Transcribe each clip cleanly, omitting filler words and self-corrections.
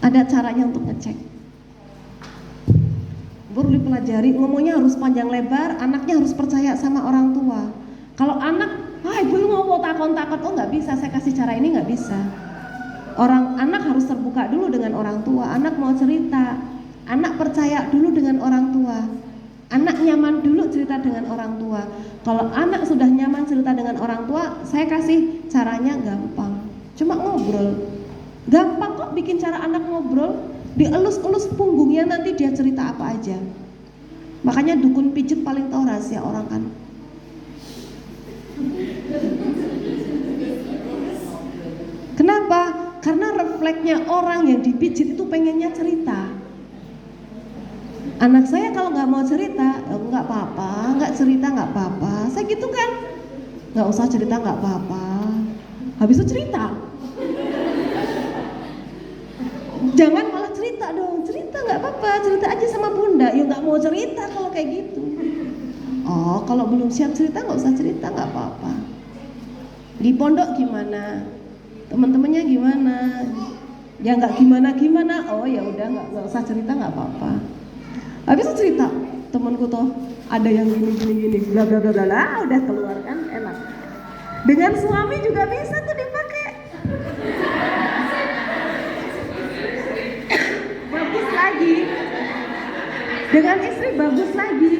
Ada caranya untuk ngecek. Baru dipelajari, ngomongnya harus panjang lebar, anaknya harus percaya sama orang tua. Kalau anak, ibu ngomong takon-takon, oh nggak bisa, saya kasih cara ini nggak bisa. Anak harus terbuka dulu dengan orang tua. Anak mau cerita, anak percaya dulu dengan orang tua. Anak nyaman dulu cerita dengan orang tua. Kalau anak sudah nyaman cerita dengan orang tua, saya kasih caranya gampang. Cuma ngobrol. Gampang kok bikin cara anak ngobrol. Dielus-elus punggungnya, nanti dia cerita apa aja. Makanya dukun pijet paling tahu rahasia orang kan. Kenapa? Karena refleksnya orang yang dipijit itu pengennya cerita. Anak saya kalau nggak mau cerita, nggak apa-apa, nggak cerita nggak apa-apa. Saya gitu kan, nggak usah cerita nggak apa-apa. Habis itu cerita. Jangan malah cerita dong, cerita nggak apa-apa, cerita aja sama bunda. Ya nggak mau cerita kalau kayak gitu. Oh, kalau belum siap cerita nggak usah cerita, nggak apa-apa. Di pondok gimana? Teman-temannya gimana? Ya nggak gimana-gimana. Oh ya udah nggak usah cerita, nggak apa-apa. Habis itu cerita, temanku tuh ada yang gini, bla bla bla bla, udah keluar kan, enak. Dengan suami juga bisa tuh dipakai. Bagus lagi. Dengan istri bagus lagi.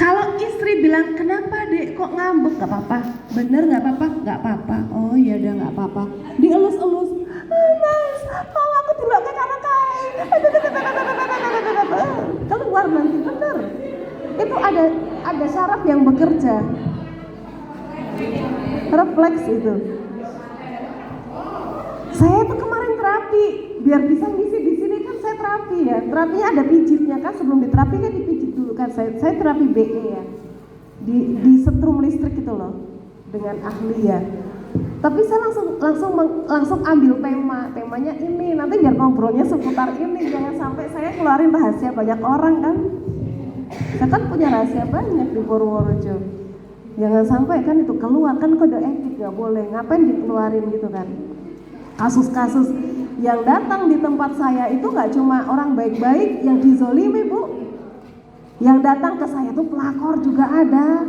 Kalau istri bilang, kenapa dek kok ngambek? Gak apa-apa. Bener gak apa-apa? Gak apa-apa. Oh ya udah gak apa-apa. Dielus-elus. Mas, kalau aku tidak ke kanan kain. Keluar nanti, bener. Itu ada syaraf yang bekerja. Refleks itu. Saya tuh kemarin terapi, biar bisa ngisi di sini kan saya terapi ya. Terapinya ada pijitnya kan, sebelum diterapi kan dipijit dulu kan. Saya terapi BE ya. Di setrum listrik itu loh, dengan ahli ya. Tapi saya langsung ambil temanya ini, nanti biar ngobrolnya seputar ini, jangan sampai saya keluarin rahasia banyak orang kan. Saya kan punya rahasia banyak di Purworejo. Jangan sampai kan itu keluar, kan kode etik nggak boleh, ngapain dikeluarin gitu kan. Kasus-kasus yang datang di tempat saya itu nggak cuma orang baik-baik yang dizolimi Bu. Yang datang ke saya tuh pelakor juga ada.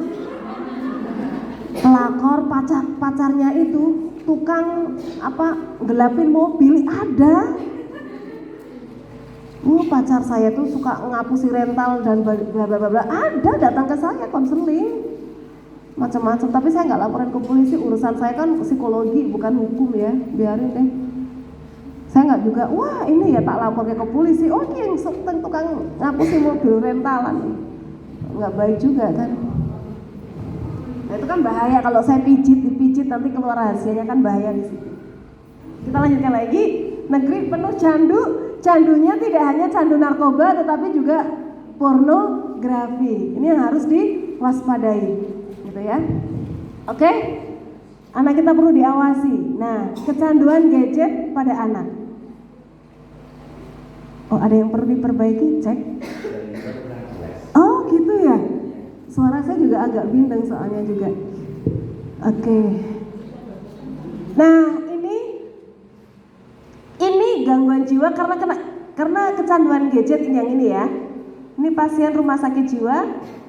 Pelakor pacarnya itu tukang gelapin mobil ada. Pacar saya tuh suka ngapusi rental dan bla bla bla bla. Ada datang ke saya konseling macam-macam, tapi saya nggak laporin ke polisi, urusan saya kan psikologi bukan hukum ya, biarin deh. Saya nggak juga, wah ini ya tak lapor ke polisi, oh ini yang tukang ngapusi mobil rentalan, nggak baik juga kan. Nah itu kan bahaya kalau saya dipijit nanti keluar rahasianya kan bahaya di situ. Kita lanjutkan lagi, negeri penuh candu, candunya tidak hanya candu narkoba tetapi juga pornografi. Ini yang harus diwaspadai, gitu ya. Oke, anak kita perlu diawasi. Nah, kecanduan gadget pada anak. Oh, ada yang perlu diperbaiki? Cek. Oh, gitu ya. Suara saya juga agak bindeng soalnya juga. Oke. Nah, ini gangguan jiwa karena kecanduan gadget yang ini ya. Ini pasien rumah sakit jiwa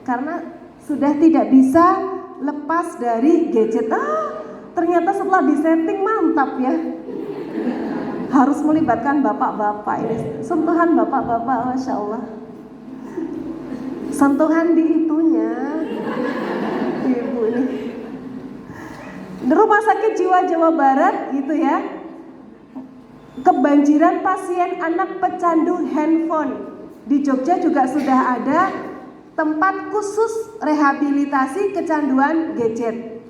karena sudah tidak bisa lepas dari gadget. Ternyata setelah disetting mantap ya. Harus melibatkan bapak-bapak ini. Sentuhan bapak-bapak, Masya Allah. Sentuhan di itunya. Ibu ini. Rumah sakit jiwa Jawa Barat gitu ya. Kebanjiran pasien anak pecandu handphone. Di Jogja juga sudah ada tempat khusus rehabilitasi kecanduan gadget.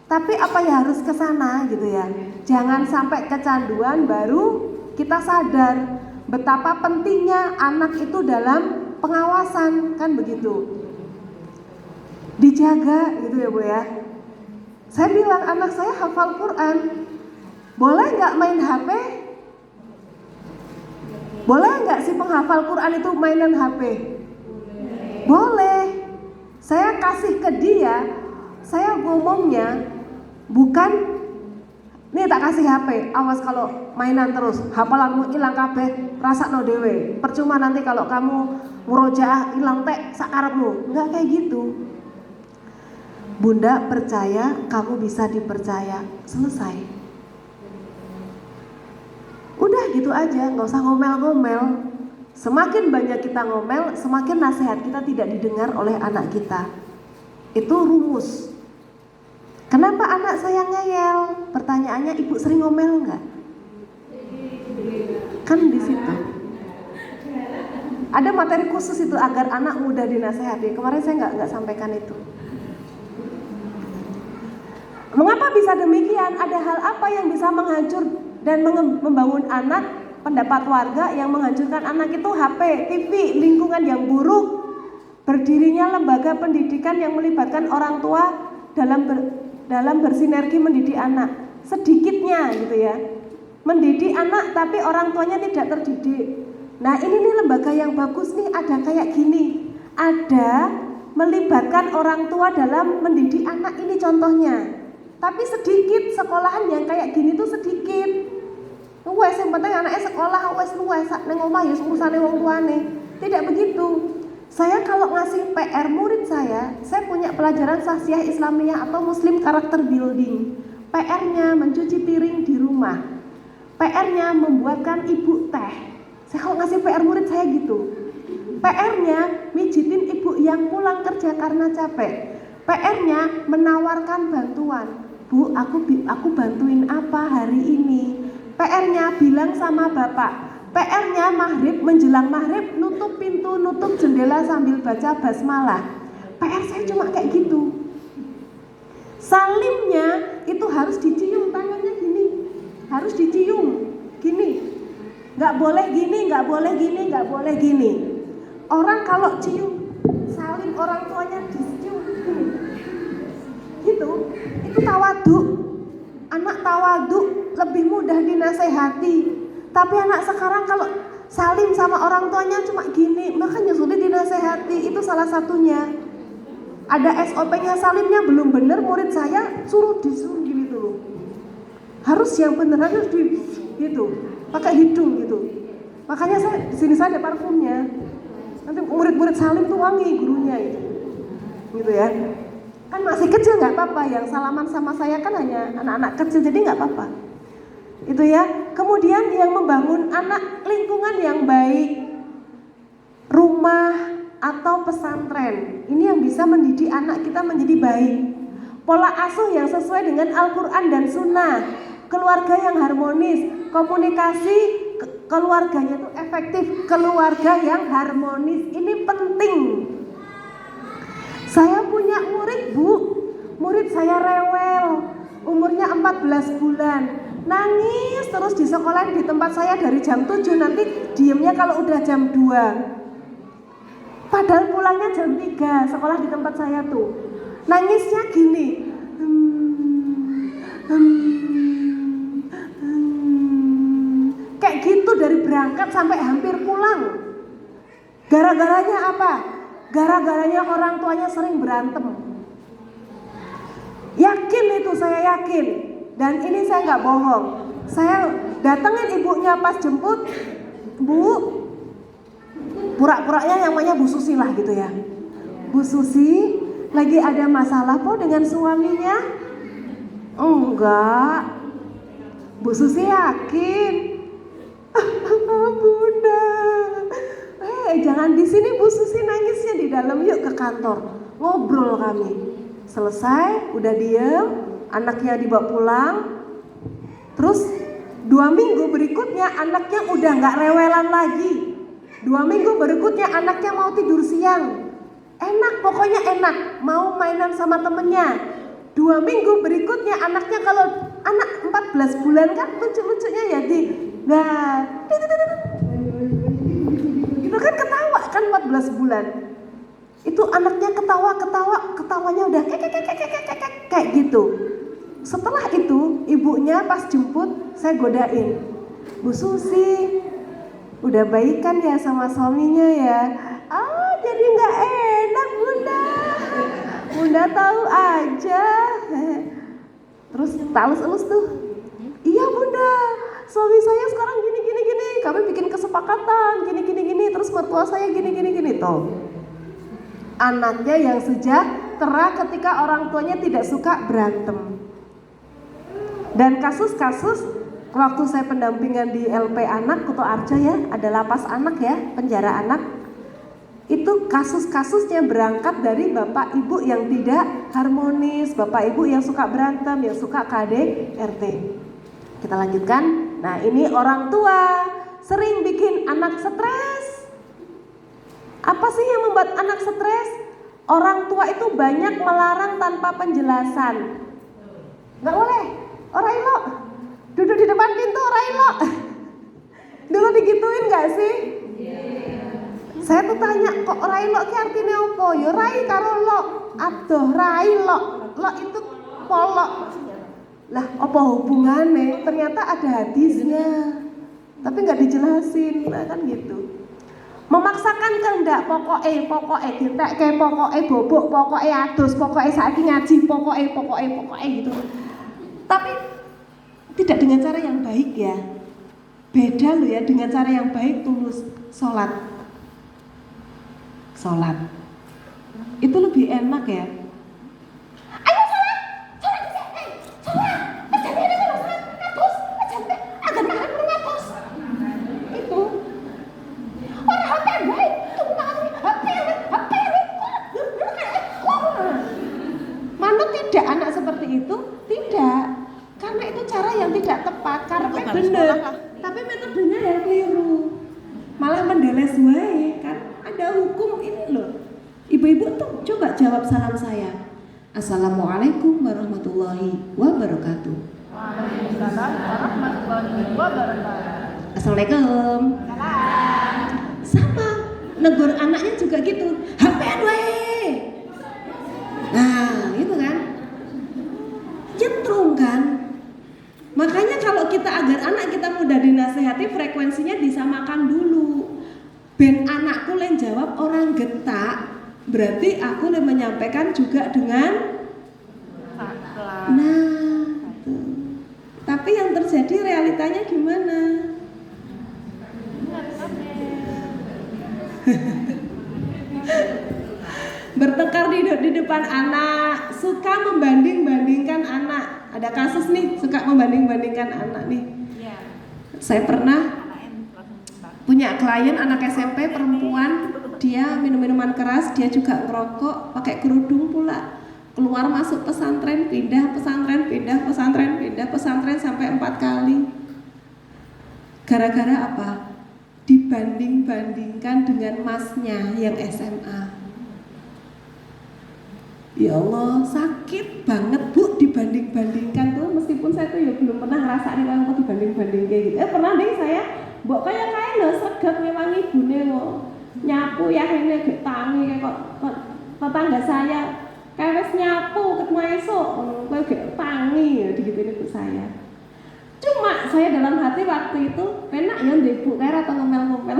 Tapi apa ya harus ke sana gitu ya. Jangan sampai kecanduan baru kita sadar betapa pentingnya anak itu dalam pengawasan, kan begitu. Dijaga gitu ya Bu ya. Saya bilang anak saya hafal Quran. Boleh nggak main HP? Boleh nggak si penghafal Quran itu mainan HP? Boleh. Saya kasih ke dia, saya ngomongnya bukan, nih tak kasih HP, awas kalau mainan terus, hafalanmu hilang kabeh, rasakno dhewe. Percuma nanti kalau kamu murojaah hilang tek sakarepmu. Enggak kayak gitu. Bunda percaya, kamu bisa dipercaya. Selesai. Udah gitu aja, nggak usah ngomel-ngomel. Semakin banyak kita ngomel, semakin nasihat kita tidak didengar oleh anak kita. Itu rumus. Kenapa anak saya ngeyel? Pertanyaannya, ibu sering ngomel nggak? Kan di situ. Ada materi khusus itu agar anak mudah dinasehati. Kemarin saya nggak sampaikan itu. Mengapa bisa demikian? Ada hal apa yang bisa menghancur dan membangun anak? Pendapat warga yang menghancurkan anak itu HP, TV, lingkungan yang buruk, berdirinya lembaga pendidikan yang melibatkan orang tua dalam bersinergi mendidik anak. Sedikitnya gitu ya, mendidik anak tapi orang tuanya tidak terdidik. Nah ini nih lembaga yang bagus nih, ada kayak gini, ada melibatkan orang tua dalam mendidik anak, ini contohnya. Tapi sedikit, sekolahan yang kayak gini tuh sedikit. Wes yang penting anaknya sekolah, wes sak neng omah ya urusane wong tuane. Tidak begitu. Saya kalau ngasih PR murid saya punya pelajaran Sasiah Islamiyah atau Muslim Character Building. PR-nya mencuci piring di rumah. PR-nya membuatkan ibu teh. Saya kalau ngasih PR murid saya gitu. PR-nya mijitin ibu yang pulang kerja karena capek. PR-nya menawarkan bantuan. Bu, aku bantuin apa hari ini? PR-nya bilang sama bapak. PR-nya maghrib, menjelang maghrib nutup pintu, nutup jendela sambil baca basmalah. PR saya cuma kayak gitu. Salimnya itu harus dicium, tangannya gini, harus dicium, gini. Nggak boleh gini, nggak boleh gini, nggak boleh gini. Orang kalau cium salim orang tuanya dicium gini, gitu. Itu tawadhu. Anak tawadhu lebih mudah dinasehati. Tapi anak sekarang kalau salim sama orang tuanya cuma gini, makanya sulit dinasehati. Itu salah satunya. Ada SOP-nya, salimnya belum benar, murid saya disuruh gini dulu. Harus yang benar, harus gitu, pakai hidung gitu. Makanya di sini saya ada parfumnya. Nanti murid-murid salim tuh wangi gurunya gitu ya. Kan masih kecil nggak apa-apa, yang salaman sama saya kan hanya anak-anak kecil, jadi nggak apa-apa. Itu ya. Kemudian yang membangun anak, lingkungan yang baik, rumah atau pesantren, ini yang bisa mendidik anak kita menjadi baik. Pola asuh yang sesuai dengan Al-Quran dan Sunnah, keluarga yang harmonis, komunikasi keluarganya itu efektif, keluarga yang harmonis, ini penting. Saya punya murid, Bu, murid saya rewel, umurnya 14 bulan, nangis terus di sekolah di tempat saya dari jam 7, nanti diemnya kalau udah jam 2. Padahal pulangnya jam 3, sekolah di tempat saya tuh. Nangisnya gini. Kayak gitu dari berangkat sampai hampir pulang. Gara-garanya apa? Gara-garanya orang tuanya sering berantem. Yakin itu, saya yakin. Dan ini saya nggak bohong. Saya datengin ibunya pas jemput, Bu, pura-puranya yang namanya Bu Susi lah gitu ya. Bu Susi lagi ada masalah po dengan suaminya? Enggak. Bu Susi yakin. Bunda, jangan di sini Bu Susi, nangisnya di dalam, yuk ke kantor. Ngobrol kami. Selesai, udah diem, anaknya dibawa pulang. Terus 2 minggu berikutnya anaknya udah nggak rewelan lagi. 2 minggu berikutnya anaknya mau tidur siang. Enak, pokoknya enak, mau mainan sama temennya. 2 minggu berikutnya anaknya, kalau anak 14 bulan kan lucu-lucunya ya itu kan ketawa kan 14 bulan. Itu anaknya ketawanya udah kayak gitu. Setelah itu ibunya pas jemput, saya godain, Bu Susi, udah baikan ya sama suaminya ya? Jadi nggak enak Bunda. Bunda tahu aja. Terus tak elus-elus tuh. Iya suami saya sekarang gini, kami bikin kesepakatan, gini, terus mertua saya gini, tuh. Anaknya yang sejahtera ketika orang tuanya tidak suka berantem. Dan kasus-kasus waktu saya pendampingan di LP Anak Kuto Arjo ya, ada lapas anak ya, penjara anak. Itu kasus-kasusnya berangkat dari bapak ibu yang tidak harmonis, bapak ibu yang suka berantem, yang suka KDRT. Kita lanjutkan. Nah, ini orang tua sering bikin anak stres. Apa sih yang membuat anak stres? Orang tua itu banyak melarang tanpa penjelasan. Nggak boleh, orang ilok duduk di depan pintu, orang ilok. Dulu digituin nggak sih? Saya tuh tanya, kok rai lo ki artine apa? Ya rai karo lo. Aduh, rai lo. Lo itu polok. Lah, apa hubungannya? Ternyata ada hadisnya. Tapi nggak dijelasin, nah kan gitu. Memaksakan kehendak pokoknya ditekke pokoknya bobok, pokoknya adus, pokoknya saiki ngaji, pokoknya gitu. Tapi tidak dengan cara yang baik ya. Beda loh ya dengan cara yang baik, tulus sholat itu lebih enak ya. Ayo sholat itu orang HP baik manut tidak anak seperti itu, tidak, karena itu cara yang tidak tepat, karena benar tapi metodenya yang keliru, malah mendeles wae kan. Ada hukum ini loh. Ibu-ibu tuh coba jawab salam saya. Assalamualaikum warahmatullahi wabarakatuh. Waalaikumsalam warahmatullahi wabarakatuh. Assalamualaikum. Sama, negur anaknya juga gitu. HP-an wae. Nah, itu kan. Nyetrum kan. Makanya kalau kita agar anak kita mudah dinasehati, frekuensinya disamakan dulu. Ben anakku yang jawab orang getak, berarti aku yang menyampaikan juga dengan nah itu. Tapi yang terjadi realitanya gimana? Bertengkar di depan anak, suka membanding-bandingkan anak. Ada kasus nih, suka membanding-bandingkan anak nih. Saya pernah punya klien anak SMP perempuan, dia minum minuman keras, dia juga ngerokok, pakai kerudung pula, keluar masuk pesantren, pindah pesantren sampai 4 kali. Gara-gara apa? Dibanding-bandingkan dengan masnya yang SMA. Ya Allah, sakit banget Bu dibanding-bandingkan tuh, meskipun saya tuh ya belum pernah ngerasain kalau dibanding-banding kayak gitu. Pernah deh saya mbok kaya lho sregep memang ibune kok nyapu ya ini gek tangi kok tetangga saya kayak wis nyapu ketemu esuk kowe gek tangi ya digituin ibu saya. Cuma saya dalam hati waktu itu penak ya ndek ibu kayak atau ngomel-ngomel.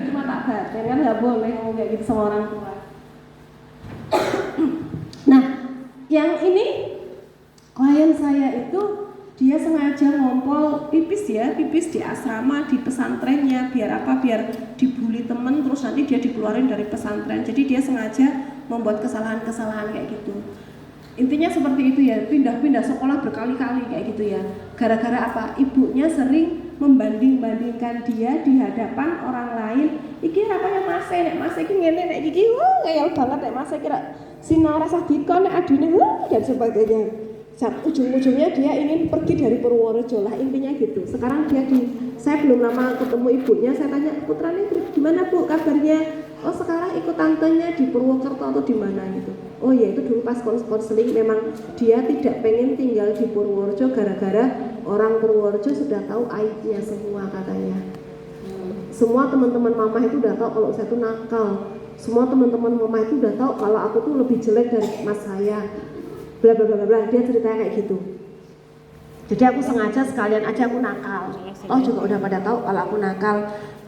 Cuma tak batin kan enggak boleh ngomong kayak gitu sama orang tua. Nah, yang ini klien saya itu dia sengaja ngompol pipis di asrama, di pesantrennya, biar apa? Biar dibully temen, terus nanti dia dikeluarin dari pesantren. Jadi dia sengaja membuat kesalahan-kesalahan kayak gitu. Intinya seperti itu ya, pindah-pindah sekolah berkali-kali kayak gitu ya. Gara-gara apa? Ibunya sering membanding-bandingkan dia di hadapan orang lain. Iki rapanya nek mas iki ngene nek iki ngeyel banget nek mas iki sinar rasa dikon nek adine dan sebagainya. Ujung-ujungnya dia ingin pergi dari Purworejo lah, intinya gitu. Sekarang saya belum lama ketemu ibunya, saya tanya, putranya gimana Bu kabarnya? Oh sekarang ikut tantenya di Purwokerto atau di mana gitu. Oh ya itu dulu pas konseling memang dia tidak pengen tinggal di Purworejo gara-gara orang Purworejo sudah tahu aibnya semua katanya. Semua teman-teman mama itu udah tahu kalau saya tuh nakal. Semua teman-teman mama itu udah tahu kalau aku tuh lebih jelek dari mas saya. Bla bla bla bla, dia ceritanya kayak gitu. Jadi aku sengaja sekalian aja aku nakal. Oh juga udah pada tahu kalau aku nakal.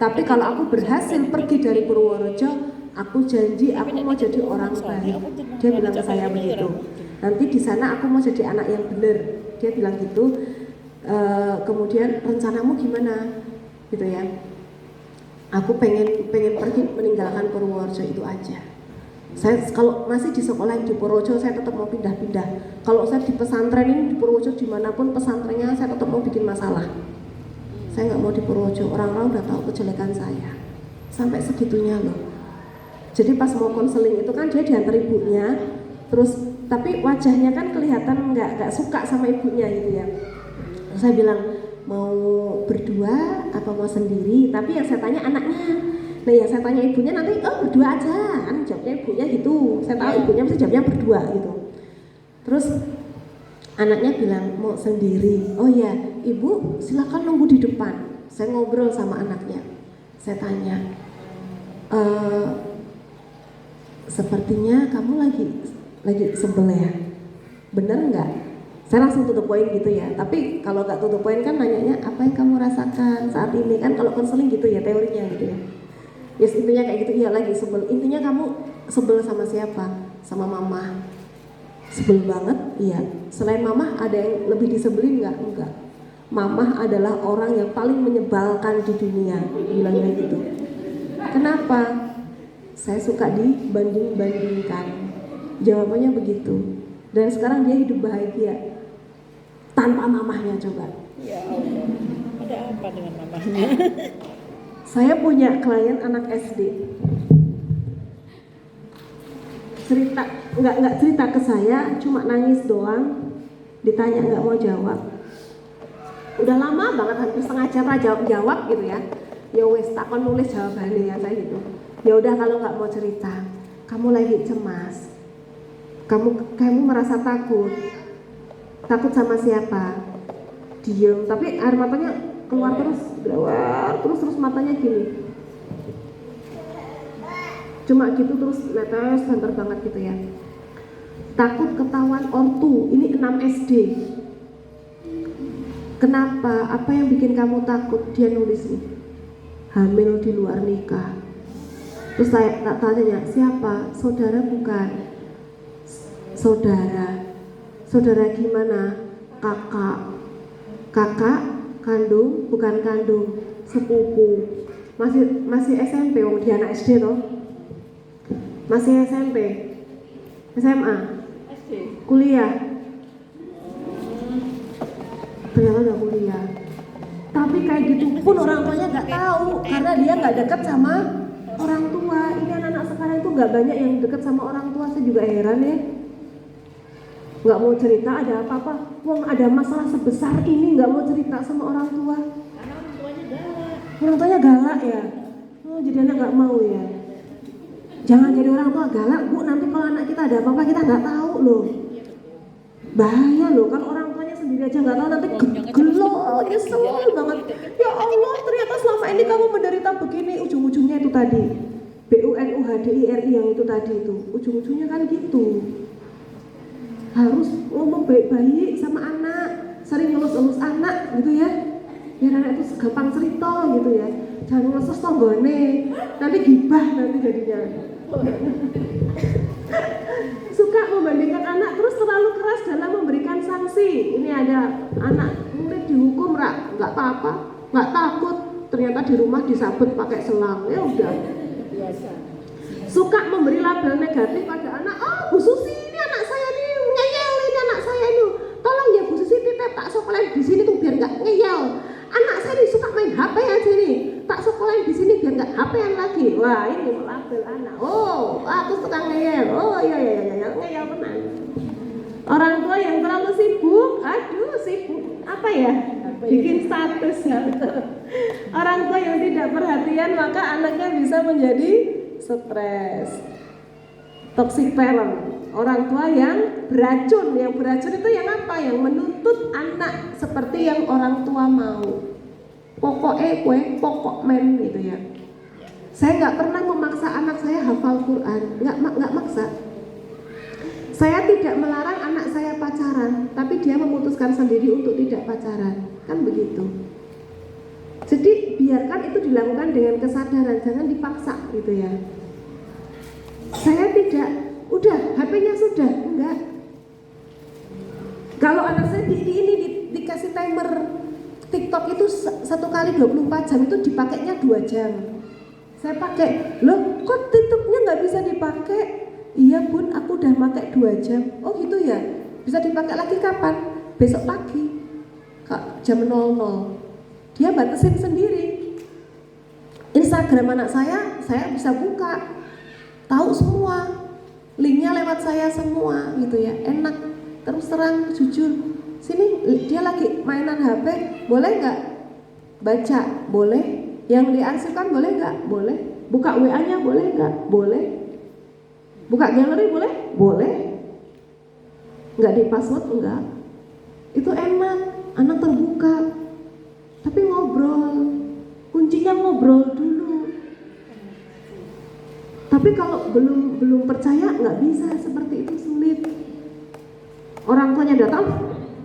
Tapi kalau aku berhasil pergi dari Purworejo, aku janji aku mau jadi orang baik. Dia bilang ke saya begitu. Nanti di sana aku mau jadi anak yang benar. Dia bilang gitu. Kemudian rencanamu gimana gitu ya. Aku pengen pergi meninggalkan Purworejo itu aja. Saya kalau masih di sekolah di Purworejo saya tetap mau pindah-pindah. Kalau saya di pesantren ini di Purworejo dimanapun pesantrennya saya tetap mau bikin masalah. Saya nggak mau di Purworejo, orang-orang udah tahu kejelekan saya. Sampai segitunya loh. Jadi pas mau konseling itu kan dia diantar ibunya, terus tapi wajahnya kan kelihatan nggak suka sama ibunya gitu ya. Terus saya bilang mau berdua apa mau sendiri, tapi yang saya tanya anaknya. Nah yang saya tanya ibunya nanti berdua aja, kan jawabnya ibunya gitu. Saya tahu ibunya mesti jawabnya berdua gitu. Terus anaknya bilang mau sendiri. Oh ya ibu silakan nunggu di depan. Saya ngobrol sama anaknya. Saya tanya, sepertinya kamu lagi sebel ya, bener nggak? Saya langsung tutup poin gitu ya. Tapi kalau nggak tutup poin kan nanyanya apa yang kamu rasakan saat ini, kan kalau konseling gitu ya teorinya gitu ya. Yes, intinya kayak gitu, iya lagi sebel. Intinya kamu sebel sama siapa? Sama mama. Sebel banget, iya. Selain mama ada yang lebih disebelin nggak? Enggak. Mama adalah orang yang paling menyebalkan di dunia, bilangnya gitu. Kenapa? Saya suka dibanding-bandingkan. Jawabannya begitu. Dan sekarang dia hidup bahagia tanpa mamahnya coba. Ya Allah, ada apa dengan mamahnya? Saya punya klien anak SD. Cerita nggak cerita ke saya, cuma nangis doang. Ditanya nggak mau jawab. Udah lama banget, hampir setengah jam lah jawab gitu ya. Ya wes tak kon nulis jawabannya ya saya gitu. Ya udah kalau nggak mau cerita, kamu lagi cemas. Kamu merasa takut. Takut sama siapa? Diem, tapi air matanya keluar terus matanya gini. Cuma gitu terus netes banter banget gitu ya. Takut ketahuan ortu. Ini 6 SD. Kenapa? Apa yang bikin kamu takut? Dia nulis nih. Hamil di luar nikah. Terus saya tak tanya, siapa? Saudara bukan? Saudara gimana? Kakak kandung, bukan kandung, sepupu. Masih SMP, wong dia anak SD toh. Masih SMP, SMA, kuliah. Ternyata udah kuliah. Tapi kayak gitu pun orang tuanya nggak tahu karena dia nggak dekat sama orang tua. Ini anak-anak sekarang itu nggak banyak yang dekat sama orang tua. Saya juga heran ya. Nggak mau cerita ada apa-apa. Wong ada masalah sebesar ini nggak mau cerita sama orang tua. Karena orang tuanya galak. Orang tuanya galak ya. Oh jadi anak nggak mau ya. Jangan jadi orang tua galak bu. Nanti kalau anak kita ada apa-apa kita nggak tahu loh. Bahaya loh kalau orang tuanya sendiri aja nggak tahu nanti gelo nyesel banget. Ya Allah ternyata selama ini kamu menderita begini. Ujung-ujungnya itu tadi BUNUHDIRI yang itu tadi itu. Ujung-ujungnya kan gitu. Harus ngomong baik-baik sama anak, sering ngelus-elus anak gitu ya. Biar anak itu gampang cerita gitu ya. Jangan ngeles tonggone, nanti gibah nanti jadinya. Suka membandingkan anak terus terlalu keras dalam memberikan sanksi. Ini ada anak murid dihukum nggak apa-apa, nggak takut. Ternyata di rumah disabet pakai selang, ya udah. Biasa. Suka memberi label negatif pada anak. Bu Susi ini anak saya nih ngeyel, ini anak saya ini. Tolong ya Bu Susi titip tak sekolahin di sini tuh biar nggak ngeyel. Anak saya nih suka main HP aja nih. Tak sekolahin di sini biar nggak HP-an lagi. Wah ini label anak. Oh aku suka ngeyel. Oh iya ngeyel tenang. Orang tua yang terlalu sibuk, sibuk apa ya? Bikin status. Orang tua yang tidak perhatian maka anaknya bisa menjadi stres. Toxic parent. Orang tua yang beracun itu yang apa? Yang menuntut anak seperti yang orang tua mau. Pokok men gitu ya. Saya nggak pernah memaksa anak saya hafal Quran, nggak maksa. Saya tidak melarang anak saya pacaran, tapi dia memutuskan sendiri untuk tidak pacaran, kan begitu. Jadi biarkan itu dilakukan dengan kesadaran, jangan dipaksa gitu ya. Saya tidak, udah HP-nya sudah, enggak. Kalau anak saya dikasih timer TikTok itu satu kali 24 jam itu dipakainya 2 jam. Saya pakai, loh kok TikToknya nggak bisa dipakai? Iya bun, aku udah pakai 2 jam. Oh gitu ya, bisa dipakai lagi kapan? Besok pagi, Kak, jam 00. Dia batasin sendiri. Instagram anak saya bisa buka, tahu semua, linknya lewat saya semua gitu ya, enak. Terus terang jujur, sini dia lagi mainan HP, boleh nggak? Baca, boleh. Yang diarsipkan boleh nggak? Boleh. Buka WA-nya boleh nggak? Boleh. Buka galeri boleh? Boleh. Nggak di password enggak. Itu enak, anak terbuka. Tapi ngobrol, kuncinya ngobrol dulu. Tapi kalau belum percaya nggak bisa, seperti itu sulit. Orang tuanya datang,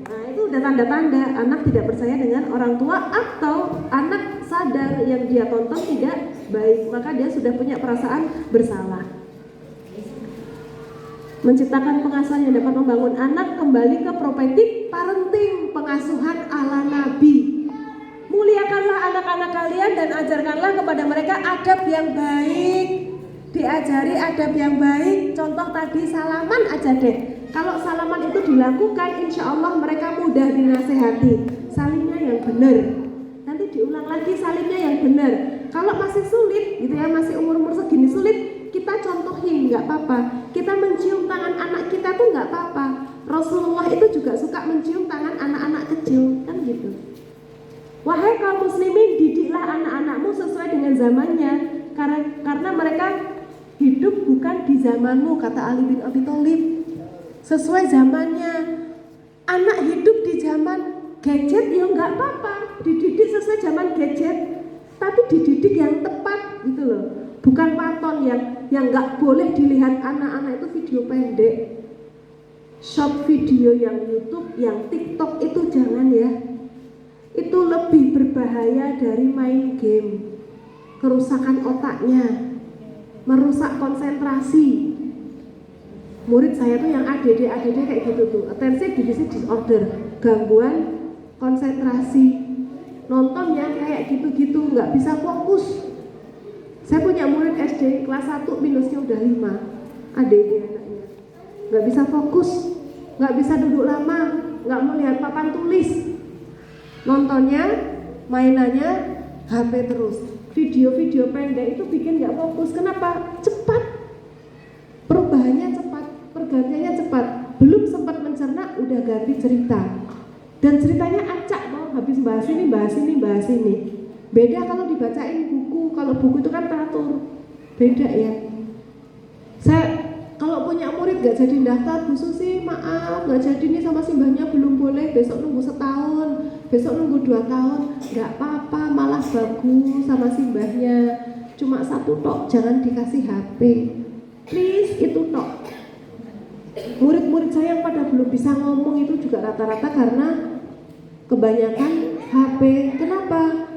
nah itu udah tanda-tanda anak tidak percaya dengan orang tua atau anak sadar yang dia tonton tidak baik, maka dia sudah punya perasaan bersalah. Menciptakan pengasuhan yang dapat membangun anak kembali ke prophetic parenting, pengasuhan ala Nabi. Muliakanlah anak-anak kalian dan ajarkanlah kepada mereka adab yang baik. Diajari adab yang baik. Contoh tadi salaman aja deh. Kalau salaman itu dilakukan, insya Allah mereka mudah dinasehati. Salimnya yang benar. Nanti diulang lagi salimnya yang benar. Kalau masih sulit, gitu ya, masih umur-umur segini sulit, kita contohin, nggak apa-apa. Kita mencium tangan anak kita tuh nggak apa-apa. Rasulullah itu juga suka mencium tangan anak-anak kecil, kan gitu. Wahai kaum muslimin, didiklah anak-anakmu sesuai dengan zamannya, karena mereka hidup bukan di zamanmu, kata Ali bin Abi Thalib. Sesuai zamannya. Anak hidup di zaman gadget ya nggak apa-apa, dididik sesuai zaman gadget, tapi dididik yang tepat gitu loh. Bukan paton yang nggak boleh dilihat anak-anak itu video pendek, short video yang YouTube, yang TikTok itu jangan ya. Itu lebih berbahaya dari main game, kerusakan otaknya, merusak konsentrasi. Murid saya tuh yang ADD kayak gitu tuh, attention deficit disorder, gangguan konsentrasi, nonton yang kayak gitu-gitu nggak bisa fokus. Saya punya murid SD kelas 1 minusnya udah 5, ADD anaknya, nggak bisa fokus, nggak bisa duduk lama, nggak mau lihat papan tulis, nontonnya, mainannya HP terus, video-video pendek itu bikin nggak fokus. Kenapa? Cepat, perubahannya cepat, pergantiannya cepat, belum sempat mencerna udah ganti cerita, dan ceritanya acak mau habis bahas ini. Beda kalau dibacain buku, kalau buku itu kan teratur, beda ya. Saya kalau punya murid gak jadi daftar, Bu Susi maaf gak jadi nih sama simbahnya, belum boleh, besok nunggu setahun, besok nunggu 2 tahun, gak apa-apa, malah bagus sama simbahnya, cuma 1 tok, jangan dikasih HP, please, itu tok. Murid-murid saya yang pada belum bisa ngomong itu juga rata-rata karena kebanyakan HP. Kenapa?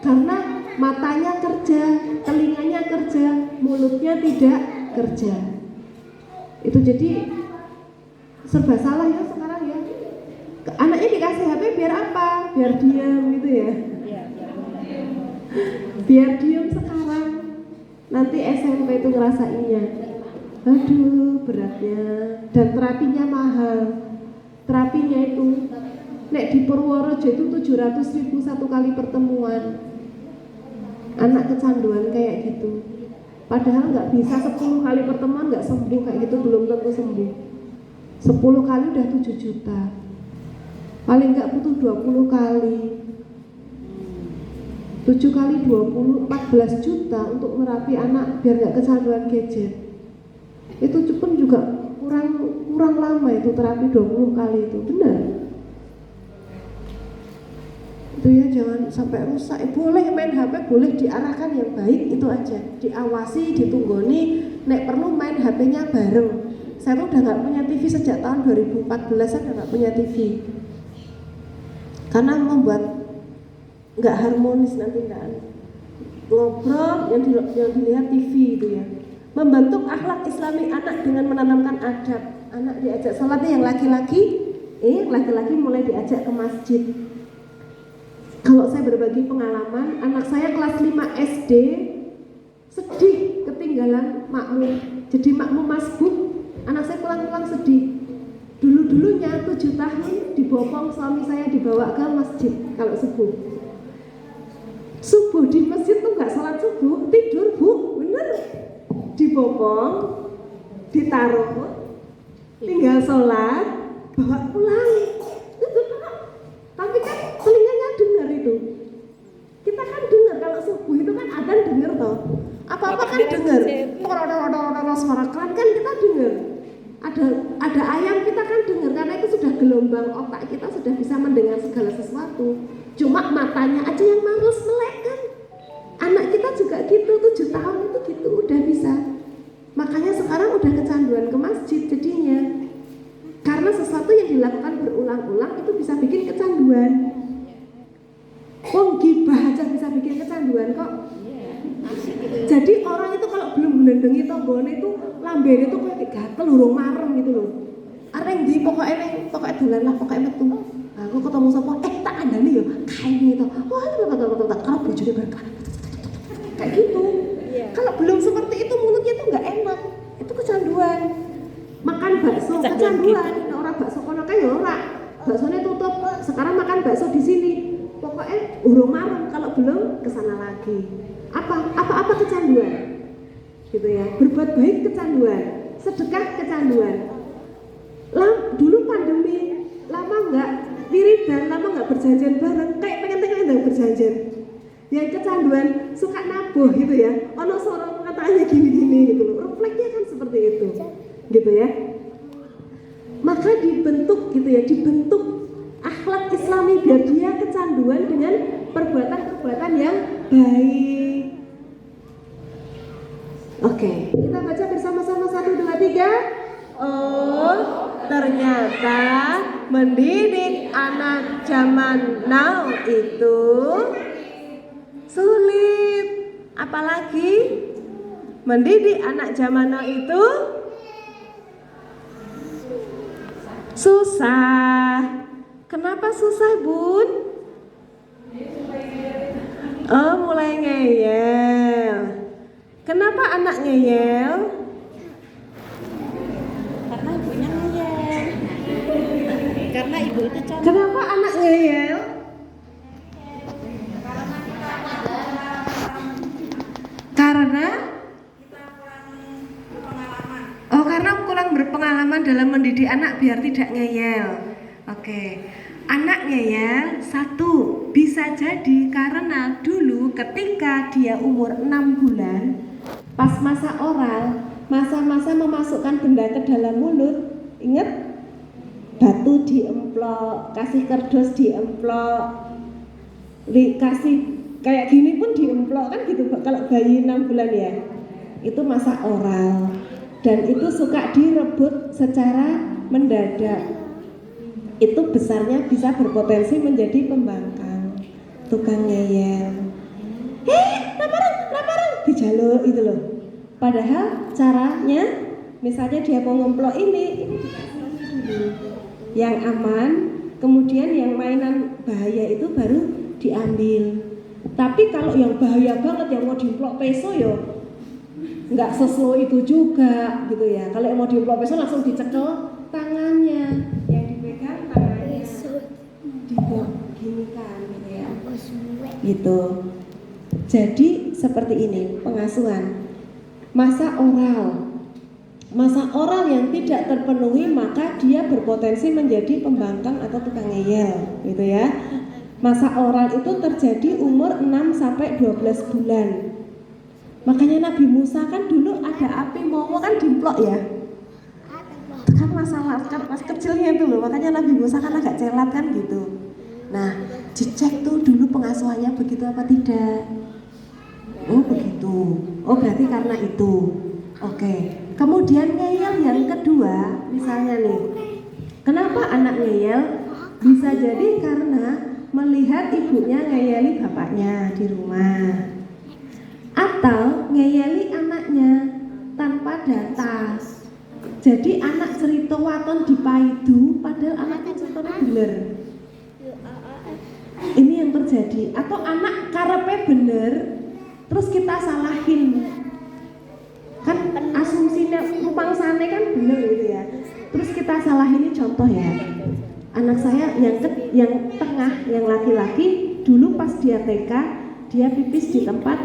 Karena matanya kerja, telinganya kerja, mulutnya tidak kerja. Itu jadi serba salah ya sekarang ya. Anaknya dikasih HP biar apa? Biar diam gitu ya. Biar diam sekarang. Nanti SMP itu ngerasainnya. Aduh beratnya. Dan terapinya mahal. Terapinya itu nek di Purworejo itu 700.000 1 kali pertemuan. Anak kecanduan kayak gitu. Padahal nggak bisa 10 kali pertemuan nggak sembuh kayak gitu, belum tentu sembuh. 10 kali udah 7 juta. Paling nggak butuh 20 kali. 7 kali 20, 14 juta untuk merapi anak biar nggak kecanduan gadget. Itu pun juga kurang lama itu terapi 20 kali itu, benar. Itu ya, jangan sampai rusak. Boleh main HP, boleh diarahkan yang baik, itu aja, diawasi, ditunggoni. Nek perlu main HP-nya bareng. Saya tuh udah nggak punya TV sejak tahun 2014, saya udah nggak punya TV karena membuat nggak harmonis nanti kan. Ngobrol yang dilihat TV itu ya. Membentuk akhlak Islami anak dengan menanamkan adab. Anak diajak sholatnya yang laki-laki mulai diajak ke masjid. Kalau saya berbagi pengalaman, anak saya kelas 5 SD sedih ketinggalan makmum. Jadi makmum masbuk, anak saya pulang-pulang sedih. Dulu-dulunya 7 tahun dibopong suami saya dibawa ke masjid kalau subuh. Subuh di masjid tuh nggak salat subuh, tidur bu, bener. Dibopong, ditaruh, tinggal sholat, bawa pulang. Itu doang. Tapi kan telinganya dengar itu. Kita kan dengar kalau subuh itu kan adzan dengar toh. Apa-apa kan dengar. Suara keran kan kita dengar. Ada ayam kita kan dengar karena itu sudah gelombang otak kita sudah bisa mendengar segala sesuatu. Cuma matanya aja yang males melek kan. Anak kita juga gitu, 7 tahun itu gitu udah bisa. Makanya sekarang udah kecanduan ke masjid jadinya. Karena sesuatu yang dilakukan berulang-ulang itu bisa bikin kecanduan. Wong gibah aja bisa bikin kecanduan kok. Jadi orang itu kalau belum mendendengi tonggone itu lambene itu kayak gatel urung marem gitu loh. Areng ndi pokoknya dolan lah pokoknya metu. Aku ketemu sapa tak andane yo kae gitu. Wah, kalau bojone berkah. Kayak gitu. Kalau belum seperti itu mulutnya tuh nggak enak. Itu kecanduan. Makan bakso kecanduan. Nek ora bakso kono kae yo ora. Baksone tutup. Sekarang makan bakso di sini. Pokoknya urung marem kalau belum kesana lagi. Apa kecanduan? Gitu ya. Berbuat baik kecanduan, sedekah kecanduan. Dulu pandemi lama nggak wiridan, lama nggak berjanjian bareng, kayak pengen berjanjian. Yang kecanduan suka nabuh gitu ya. Ono seorang katanya gini-gini gitu loh. Refleksnya kan seperti itu, gitu ya. Maka dibentuk gitu ya, dibentuk akhlak Islami biar dia kecanduan dengan perbuatan-perbuatan yang baik. Oke, kita baca bersama-sama 1, 2, 3. Oh, ternyata mendidik anak zaman now itu sulit. Apalagi mendidik anak zaman now itu susah. Kenapa susah, Bun? Oh, mulai ngeyel. Kenapa anak ngeyel? Karena ibunya ngeyel. Karena ibu itu contoh. Kenapa anak ngeyel? Karena karena kurang berpengalaman dalam mendidik anak biar tidak ngeyel. Oke. Anak ngeyel, 1, bisa jadi karena dulu ketika dia umur 6 bulan, pas masa oral, masa-masa memasukkan benda ke dalam mulut, ingat? Batu diemplok, kasih kardus diemplok, kasih kayak gini pun diemplok kan gitu kalau bayi 6 bulan ya. Itu masa oral dan itu suka direbut secara mendadak. Itu besarnya bisa berpotensi menjadi pembangkang, tukang ngeyel. Laparan, dijaluk itu loh. Padahal caranya, misalnya dia mau ngemplok ini dikasih dulu yang aman, kemudian yang mainan bahaya itu baru diambil. Tapi kalau yang bahaya banget yang mau diemplok peso yo, nggak seslow itu juga gitu ya. Kalau yang mau diemplok peso langsung dicekel tangannya, yang dipegang tangannya, gini kan gitu ya. Gitu. Jadi seperti ini pengasuhan. Masa oral yang tidak terpenuhi maka dia berpotensi menjadi pembangkang atau tukang ngeyel, gitu ya. Masa oral itu terjadi umur 6 sampai 12 bulan. Makanya Nabi Musa kan dulu ada api momo kan dimplok ya. Kan masalah kan pas kecilnya itu loh, makanya Nabi Musa kan agak celat kan gitu. Nah, dicek tuh dulu pengasuhannya begitu apa tidak. Oh begitu, oh berarti karena itu. Oke. Kemudian ngeyel yang kedua, misalnya nih, kenapa anak ngeyel? Bisa jadi karena melihat ibunya ngeyeli bapaknya di rumah, atau ngeyeli anaknya tanpa data. Jadi anak cerita waton dipaidu, padahal anaknya ceritanya bener. Ini yang terjadi terjadi, atau anak karepe bener terus kita salahin, kan asumsinya rupangsane kan bener gitu ya, terus kita salahin. Ini contoh ya, anak saya yang tengah, yang laki-laki, dulu pas dia TK dia pipis di tempat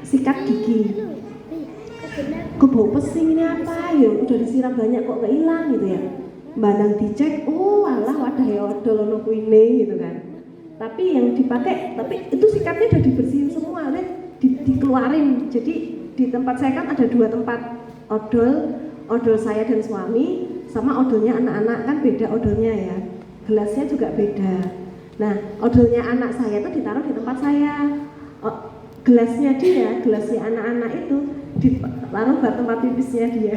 sikat gigi. Kok bau pesing ini apa ya, udah disiram banyak kok gak hilang gitu ya. Bandang dicek, oh alah wadah ya odol ono kuine gitu kan. Tapi yang dipakai, tapi itu sikatnya udah dibersihin semua, udah dikeluarin. Jadi di tempat saya kan ada 2 tempat odol saya dan suami, sama odolnya anak-anak, kan beda odolnya ya. Gelasnya juga beda. Nah, odolnya anak saya itu ditaruh di tempat saya. Gelasnya dia, gelasnya anak-anak itu ditaruh ke tempat pipisnya dia.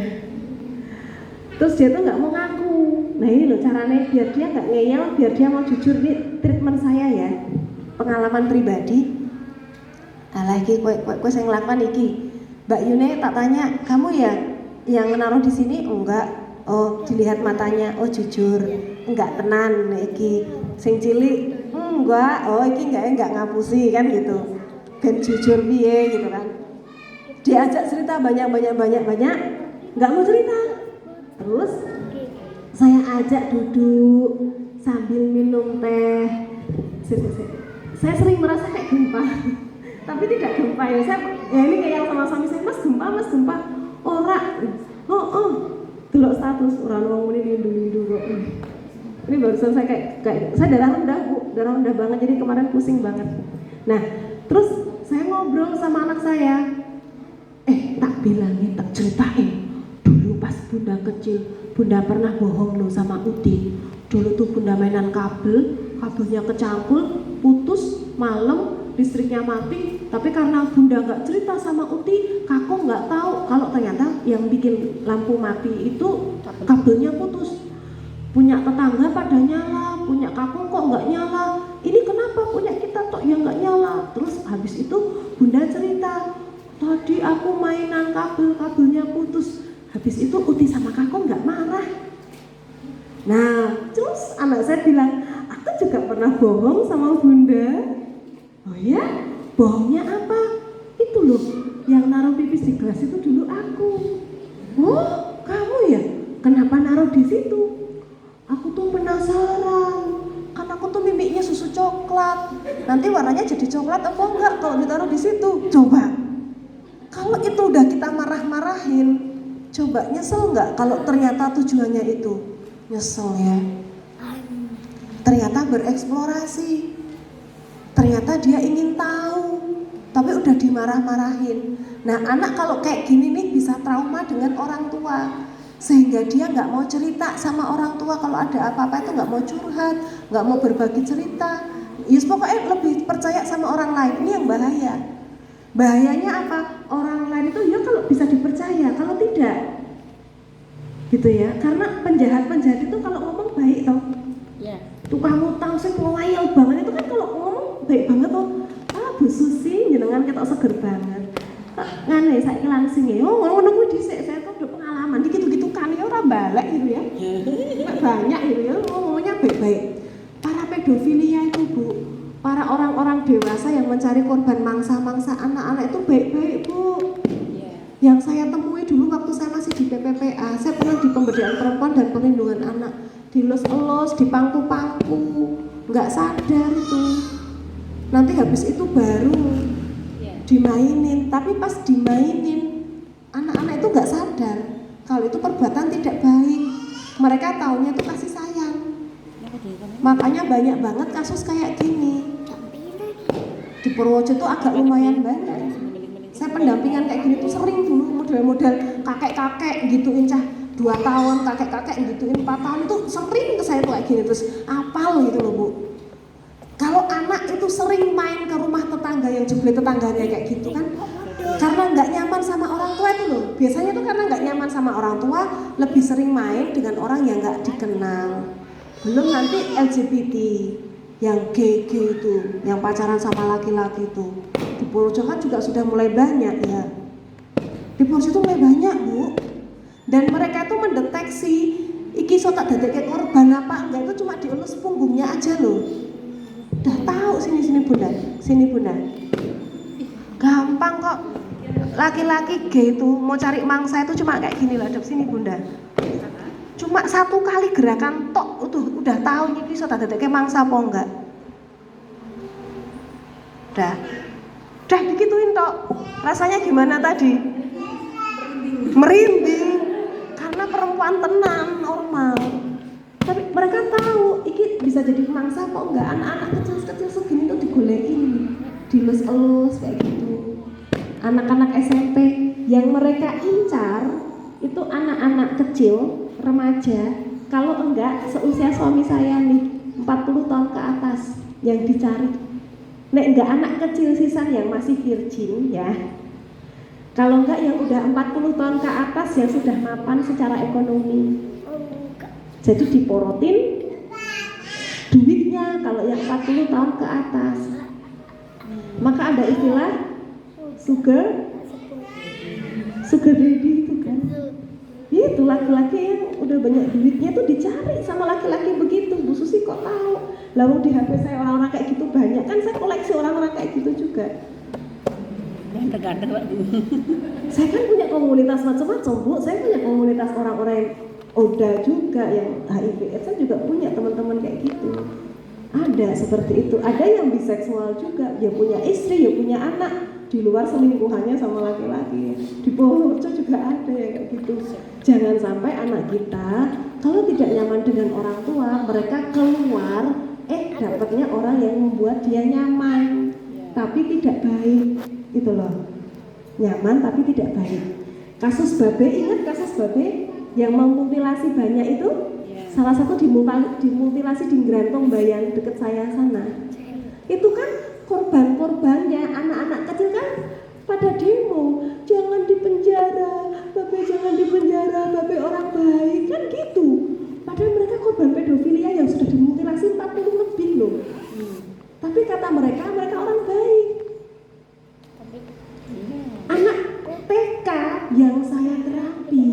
Terus dia tuh nggak mau ngaku. Nah ini loh caranya biar dia nggak ngeyel, biar dia mau jujur. Nih treatment saya ya, pengalaman pribadi. Alah iki kowe sing nglakukan iki. Mbak Yune tak tanya, kamu ya yang naruh di sini? Enggak. Oh, dilihat matanya. Oh, jujur. Enggak tenan iki. Sing cilik, enggak. Oh, iki enggak ngapusi kan gitu. Ben jujur piye gitu kan. Diajak cerita banyak, enggak mau cerita. Terus saya ajak duduk sambil minum teh. Saya sering merasa kayak gempa. Tapi tidak gempa ya, ini kayak yang sama suami saya, mas gempa, ora, delok status orang ini lindu kok. Ini barusan saya kayak saya darah rendah banget, jadi kemarin pusing banget. Nah, terus saya ngobrol sama anak saya, tak bilangin, tak ceritain, dulu pas bunda kecil, bunda pernah bohong loh sama Uti. Dulu tuh bunda mainan kabelnya kecampur, putus malam. Listriknya mati, tapi karena bunda nggak cerita sama Uti, Kako nggak tahu kalau ternyata yang bikin lampu mati itu kabelnya putus. Punya tetangga pada nyala, punya Kako kok nggak nyala. Ini kenapa punya kita kok yang nggak nyala? Terus habis itu bunda cerita, tadi aku mainan kabelnya putus. Habis itu Uti sama Kako nggak marah. Nah, terus anak saya bilang, aku juga pernah bohong sama bunda. Oh ya, bohongnya apa? Itu loh, yang naruh pipis di gelas itu dulu aku. Oh, kamu ya? Kenapa naruh di situ? Aku tuh penasaran. Kan aku tuh mimiknya susu coklat. Nanti warnanya jadi coklat apa enggak kalau ditaruh di situ? Coba. Kalau itu udah kita marah-marahin, coba nyesel enggak kalau ternyata tujuannya itu? Nyesel ya. Ternyata bereksplorasi. Ternyata dia ingin tahu, tapi udah dimarah-marahin. Nah, anak kalau kayak gini nih bisa trauma dengan orang tua, sehingga dia nggak mau cerita sama orang tua kalau ada apa-apa, itu nggak mau curhat, nggak mau berbagi cerita. Yus pokoknya lebih percaya sama orang lain. Ini yang bahaya. Bahayanya apa? Orang lain itu ya kalau bisa dipercaya, kalau tidak, gitu ya. Karena penjahat itu kalau ngomong baik toh. Yeah. Tukang utang sih loyal banget itu kan kalau ngomong baik banget tuh. Bu Susi jenengan ketok seger banget. Ngene saiki langsung ya. Oh, ngono kuwi dhisik saya tuh udah pengalaman gitu-gitu kan ya ora balik gitu ya. Banyak gitu ya ngomongnya baik-baik. Para pedofilia itu, Bu, para orang-orang dewasa yang mencari korban mangsa-mangsa anak-anak itu baik-baik, Bu. Yang saya temui dulu waktu saya masih di PPPA, saya pernah di pemberdayaan perempuan dan perlindungan anak, dilus-elus, dipangku-pangku, nggak sadar itu. Nanti habis itu baru dimainin, tapi pas dimainin anak-anak itu nggak sadar kalau itu perbuatan tidak baik. Mereka taunya itu kasih sayang. Makanya banyak banget kasus kayak gini. Di Purworejo itu agak lumayan banyak. Saya pendampingan kayak gini tuh sering dulu, model-model kakek-kakek gituin cah 2 tahun, kakek-kakek gituin 4 tahun, itu sering ke saya tuh kayak gini, terus apal gitu loh, Bu. Kalau anak itu sering main ke rumah tetangga yang jeblet tetangganya kayak gitu kan, karena nggak nyaman sama orang tua itu loh. Biasanya tuh karena nggak nyaman sama orang tua, lebih sering main dengan orang yang nggak dikenal. Belum nanti LGBT, yang gay itu, yang pacaran sama laki-laki itu. Di Purworejo kan juga sudah mulai banyak ya. Di Purworejo itu mulai banyak, Bu. Dan mereka itu mendeteksi iki so tak dadekke korban apa enggak, itu cuma dielus punggungnya aja loh. Udah tahu sini bunda, sini bunda. Gampang kok. Laki-laki gay itu mau cari mangsa itu cuma kayak gini lah, dok, sini bunda. Cuma satu kali gerakan tok udah tahu ini bisa tak kayak mangsa apa enggak. Udah digituin tok. Rasanya gimana tadi? Merinding. Karena perempuan tenang, normal. Tapi mereka tahu ini bisa jadi mangsa apa enggak. Anak-anak kecil-kecil segini tuh digolekin, dilus-elus kayak gitu. Anak-anak SMP yang mereka incar itu anak-anak kecil, remaja. Kalau enggak seusia suami saya nih, 40 tahun ke atas yang dicari. Nek enggak anak kecil sisan yang masih virgin ya. Kalau enggak yang udah 40 tahun ke atas yang sudah mapan secara ekonomi. Jadi diporotin duitnya kalau yang 40 tahun ke atas. Maka ada istilah sugar daddy itu kan. Itu laki-laki yang udah banyak duitnya tuh dicari sama laki-laki begitu. Bu Susi kok tahu? Lalu di HP saya orang-orang kayak gitu banyak kan, saya koleksi orang-orang kayak gitu juga. Tergantung Pak. Saya kan punya komunitas macam-macam Bu. Saya punya komunitas orang-orang yang ODA juga, yang HIV/AIDS. Saya juga punya teman-teman kayak gitu. Ada seperti itu. Ada yang biseksual juga, dia punya istri, dia punya anak, di luar selingkuhannya sama laki-laki. Di Purworejo juga ada yang kayak gitu. Jangan sampai anak kita kalau tidak nyaman dengan orang tua, mereka keluar dapatnya orang yang membuat dia nyaman tapi tidak baik, gitu loh. Nyaman tapi tidak baik. Kasus Babe, ingat kasus Babe yang memutilasi banyak itu? Salah satu dimutilasi di Grantong Bayang dekat saya sana. Itu kan korban-korbannya anak-anak kecil kan pada demo, jangan dipenjara, Babe jangan dipenjara, Babe orang baik, kan gitu. Padahal mereka korban pedofilia yang sudah dimutilasi 40 lebih loh. Tapi kata mereka orang baik. Anak TK yang saya terapi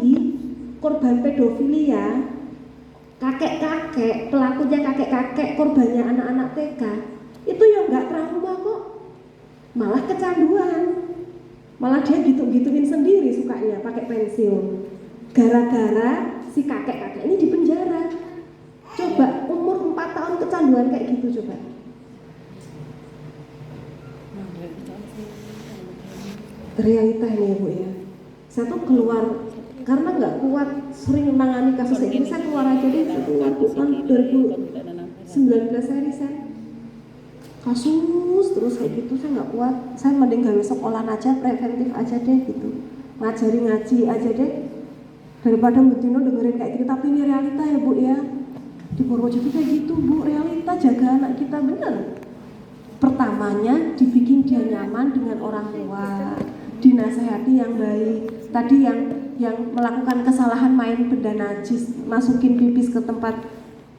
korban pedofilia, kakek-kakek, pelakunya kakek-kakek, korbannya anak-anak TK, itu yang nggak trauma kok, malah kecanduan, malah dia gitu-gituin sendiri sukanya pakai pensil, gara-gara si kakek-kakek ini di penjara. Coba umur 4 tahun kecanduan kayak gitu coba. Realita ini ya Bu ya. Saya tuh keluar karena nggak kuat sering menangani kasus ini, saya keluar aja deh. Saya keluar tahun 2019 saya resign. Kasus terus kayak gitu saya nggak kuat. Saya mending gawe sekolah aja, preventif aja deh gitu. Ngajari ngaji aja deh. Daripada betino dengerin kayak gitu. Tapi ini realita ya Bu ya. Di Purworejo kayak gitu Bu, realita, jaga anak kita bener. Pertamanya dibikin dia nyaman dengan orang tua, dinasehati yang baik. Tadi yang melakukan kesalahan main benda najis, masukin pipis ke tempat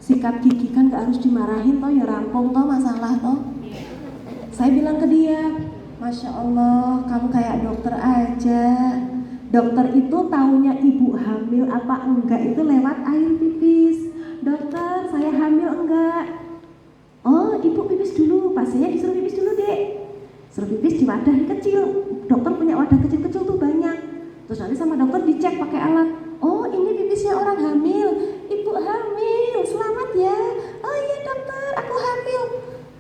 sikat gigi kan gak harus dimarahin toh, ya rampung toh masalah toh. Saya bilang ke dia, Masya Allah kamu kayak dokter aja. Dokter itu taunya ibu hamil apa enggak itu lewat air pipis. Dokter saya hamil enggak? Oh ibu pipis dulu, pasiennya disuruh pipis dulu dek. Suruh pipis di wadah kecil. Dokter punya wadah kecil-kecil tuh banyak. Terus nanti sama dokter dicek pakai alat. Oh ini pipisnya orang hamil. Ibu hamil, selamat ya. Oh iya dokter, aku hamil.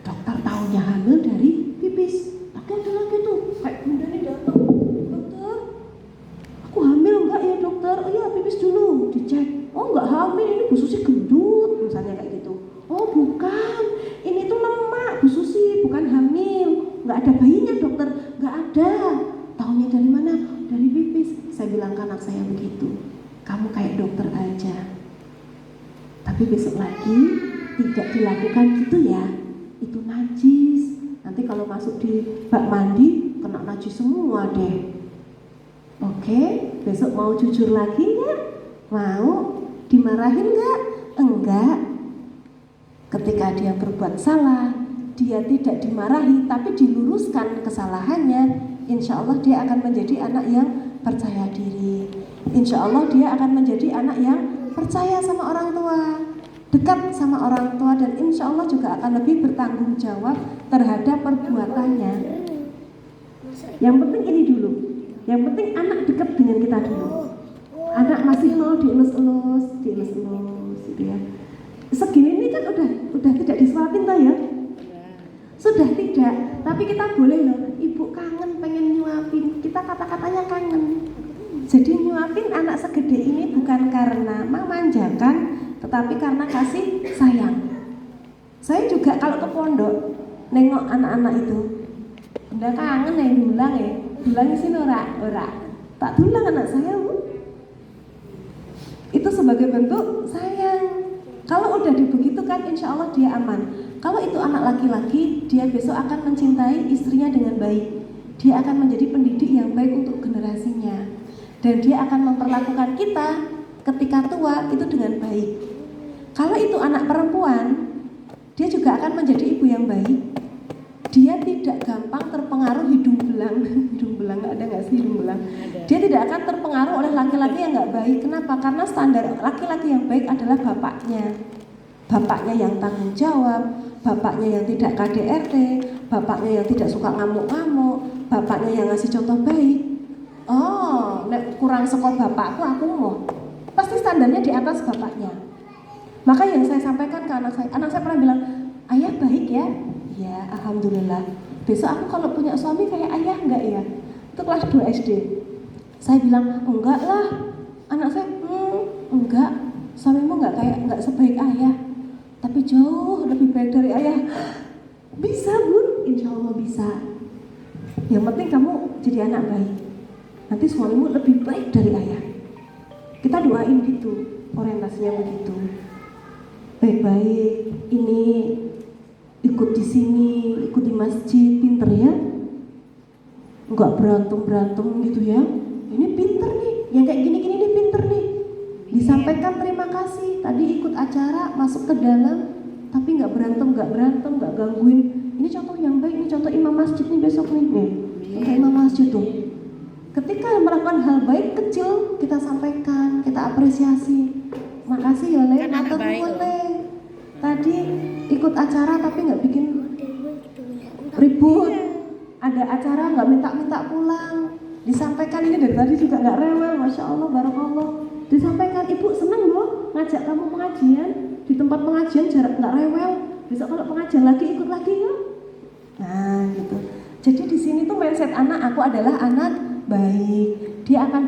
Dokter taunya hamil dari pipis. Tapi ada lagi tuh, kayak bunda nih datang. Dokter, aku hamil enggak ya dokter? Oh iya pipis dulu, dicek. Oh enggak hamil, ini Bu Susi gendut, misalnya kayak gitu. Oh bukan, ini tuh lemak Bu Susi, bukan hamil. Enggak ada bayinya dokter, enggak ada. Taunya dari mana? Dari pipis. Saya bilang ke anak saya begitu. Kamu kayak dokter aja. Tapi besok lagi tidak dilakukan gitu ya. Itu najis. Nanti kalau masuk di bak mandi kena najis semua deh. Oke, besok mau jujur lagi nggak? Mau? Dimarahin nggak? Enggak. Ketika dia berbuat salah, dia tidak dimarahi tapi diluruskan kesalahannya, insya Allah dia akan menjadi anak yang percaya diri. Insya Allah dia akan menjadi anak yang percaya sama orang tua. dekat sama orang tua, dan insya Allah juga akan lebih bertanggung jawab terhadap perbuatannya. Yang penting ini dulu, yang penting anak dekat dengan kita dulu. Anak masih mau dielus-elus gitu ya. Segini ini kan udah tidak disuapin toh ya? Sudah tidak, tapi kita boleh loh, ibu kangen pengen nyuapin, kita kata-katanya kangen. Jadi nyuapin anak segede ini bukan karena memanjakan, tetapi karena kasih sayang. Saya juga kalau ke pondok nengok anak-anak itu, udah kangen ya bilang sih ora, tak tulang anak saya Bu. Itu sebagai bentuk sayang. Kalau udah dibegitukan, insya Allah dia aman. Kalau itu anak laki-laki, dia besok akan mencintai istrinya dengan baik. Dia akan menjadi pendidik yang baik untuk generasinya. Dan dia akan memperlakukan kita ketika tua itu dengan baik. Kalau itu anak perempuan, dia juga akan menjadi ibu yang baik. Dia tidak gampang terpengaruh hidung belang. Hidung belang, ada nggak sih hidung belang? Dia tidak akan terpengaruh oleh laki-laki yang nggak baik. Kenapa? Karena standar laki-laki yang baik adalah bapaknya. Bapaknya yang tanggung jawab, bapaknya yang tidak KDRT, bapaknya yang tidak suka ngamuk-ngamuk, bapaknya yang ngasih contoh baik. Oh, nek kurang sekolah bapakku, aku mau. Pasti standarnya di atas bapaknya. Maka yang saya sampaikan ke anak saya pernah bilang, ayah baik ya? Ya, alhamdulillah. Besok aku kalau punya suami kayak ayah enggak ya? Itu kelas 2 SD. Saya bilang, enggak lah. Anak saya, enggak. Suamimu enggak sebaik ayah, tapi jauh lebih baik dari ayah. Bisa Bun, insya Allah bisa. Yang penting kamu jadi anak baik. Nanti suamimu lebih baik dari ayah. Kita doain gitu, orientasinya begitu. Baik-baik, ini ikut di sini, ikut di masjid, pinter ya. Enggak berantem gitu ya. Ini pinter nih, yang kayak gini-gini nih pinter nih. Disampaikan terima kasih, tadi ikut acara, masuk ke dalam, tapi nggak berantem, nggak gangguin. Ini contoh yang baik, ini contoh imam masjid nih besok nih, contoh imam masjid tuh. Ketika melakukan hal baik kecil, kita sampaikan, kita apresiasi. Makasih ya Le, matur nuwun Le. Tadi ikut acara tapi nggak bikin ribut. Ada acara nggak minta pulang. Disampaikan ini dari tadi juga nggak rewel, masya Allah, barakallah. Disampaikan, ibu senang loh ngajak kamu pengajian di tempat pengajian, jarak nggak rewel. Besok kalau pengajian lagi ikut lagi ya. Nah gitu. Jadi di sini tuh mindset anak, aku adalah anak baik. Dia akan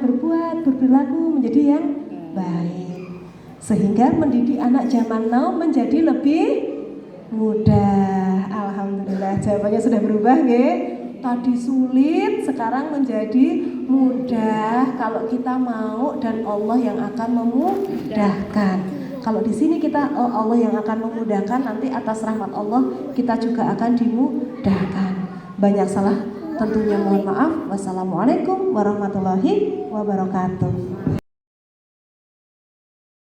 berperilaku menjadi yang baik. Sehingga mendidik anak zaman now menjadi lebih mudah. Alhamdulillah, jawabannya sudah berubah nggih. Tadi sulit, sekarang menjadi mudah kalau kita mau, dan Allah yang akan memudahkan. Kalau di sini kita Allah yang akan memudahkan, nanti atas rahmat Allah kita juga akan dimudahkan. Banyak salah tentunya mohon maaf. Wassalamualaikum warahmatullahi wabarakatuh.